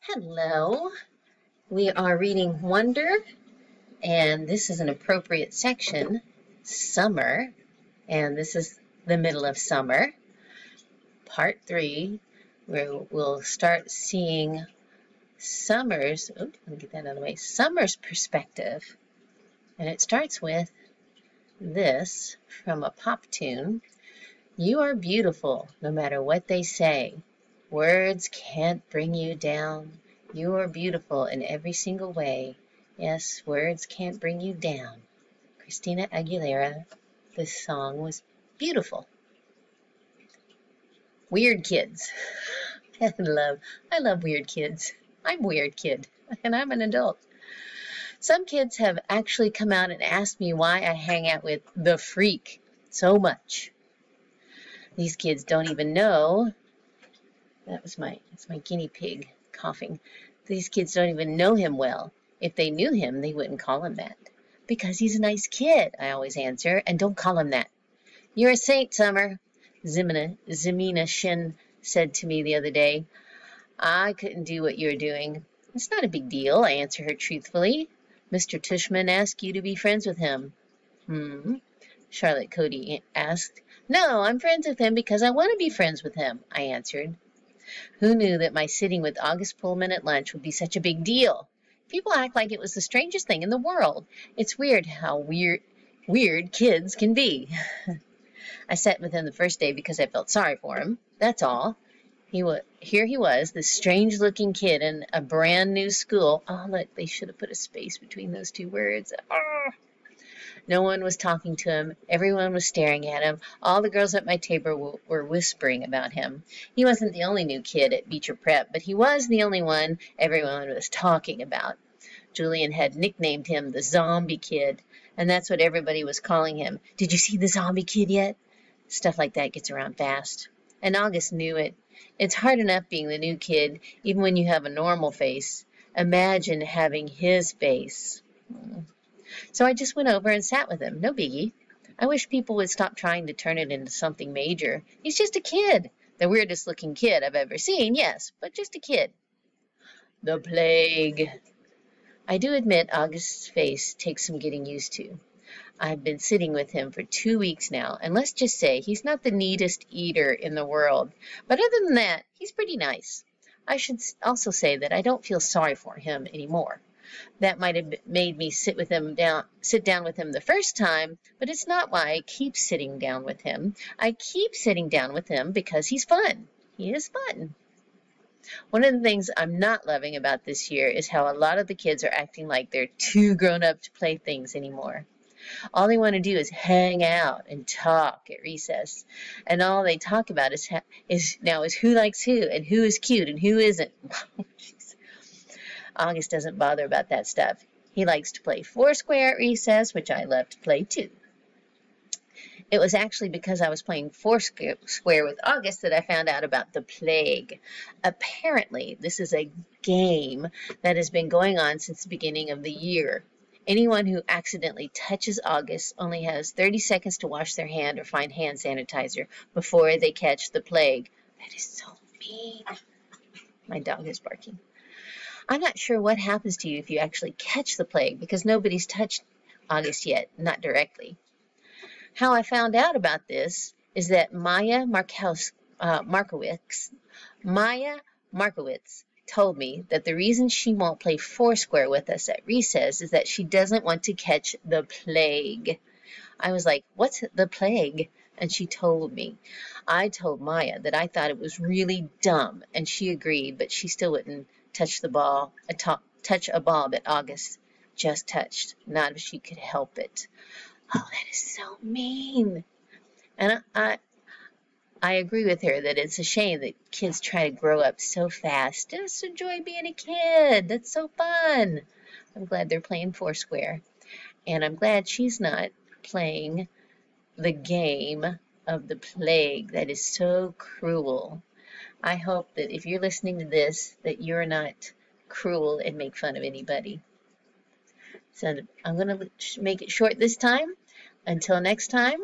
Hello, we are reading Wonder, and this is an appropriate section, Summer, and this is the middle of summer, part 3, where we'll start seeing Summer's, let me get that out of the way, Summer's perspective, and it starts with this from a pop tune. You are beautiful, no matter what they say. Words can't bring you down. You are beautiful in every single way. Yes, words can't bring you down. Christina Aguilera, this song was beautiful. Weird kids. I love weird kids. I'm a weird kid, and I'm an adult. Some kids have actually come out and asked me why I hang out with the freak so much. These kids don't even know. That's my guinea pig coughing. These kids don't even know him well. If they knew him, they wouldn't call him that. Because he's a nice kid, I always answer, and don't call him that. You're a saint, Summer, Zemina Shin said to me the other day. I couldn't do what you're doing. It's not a big deal, I answer her truthfully. Mr. Tushman asked you to be friends with him. Charlotte Cody asked. No, I'm friends with him because I want to be friends with him, I answered. Who knew that my sitting with August Pullman at lunch would be such a big deal? People act like it was the strangest thing in the world. It's weird how weird kids can be. I sat with him the first day because I felt sorry for him. That's all. Here he was, this strange-looking kid in a brand new school. Oh, look, they should have put a space between those two words. Oh. No one was talking to him. Everyone was staring at him. All the girls at my table were whispering about him. He wasn't the only new kid at Beecher Prep, but he was the only one everyone was talking about. Julian had nicknamed him the Zombie Kid, and that's what everybody was calling him. Did you see the Zombie Kid yet? Stuff like that gets around fast. And August knew it. It's hard enough being the new kid, even when you have a normal face. Imagine having his face. So I just went over and sat with him. No biggie. I wish people would stop trying to turn it into something major. He's just a kid. The weirdest looking kid I've ever seen, yes, but just a kid. The plague. I do admit August's face takes some getting used to. I've been sitting with him for 2 weeks now, and let's just say he's not the neatest eater in the world. But other than that, he's pretty nice. I should also say that I don't feel sorry for him anymore. That might have made me sit down with him the first time, but it's not why I keep sitting down with him. I keep sitting down with him because he's fun. He is fun. One of the things I'm not loving about this year is how a lot of the kids are acting like they're too grown up to play things anymore. All they want to do is hang out and talk at recess. And all they talk about is who likes who and who is cute and who isn't. August doesn't bother about that stuff. He likes to play Foursquare at recess, which I love to play too. It was actually because I was playing Foursquare with August that I found out about the plague. Apparently, this is a game that has been going on since the beginning of the year. Anyone who accidentally touches August only has 30 seconds to wash their hand or find hand sanitizer before they catch the plague. That is so mean. My dog is barking. I'm not sure what happens to you if you actually catch the plague because nobody's touched August yet, not directly. How I found out about this is that Maya Markowitz told me that the reason she won't play Foursquare with us at recess is that she doesn't want to catch the plague. I was like, what's the plague? And she told me. I told Maya that I thought it was really dumb, and she agreed, but she still wouldn't touch a ball that August just touched, not if she could help it. Oh, that is so mean. And I agree with her that it's a shame that kids try to grow up so fast. Just enjoy being a kid. That's so fun. I'm glad they're playing Foursquare. And I'm glad she's not playing the game of the plague. That is so cruel. I hope that if you're listening to this, that you're not cruel and make fun of anybody. So I'm going to make it short this time. Until next time,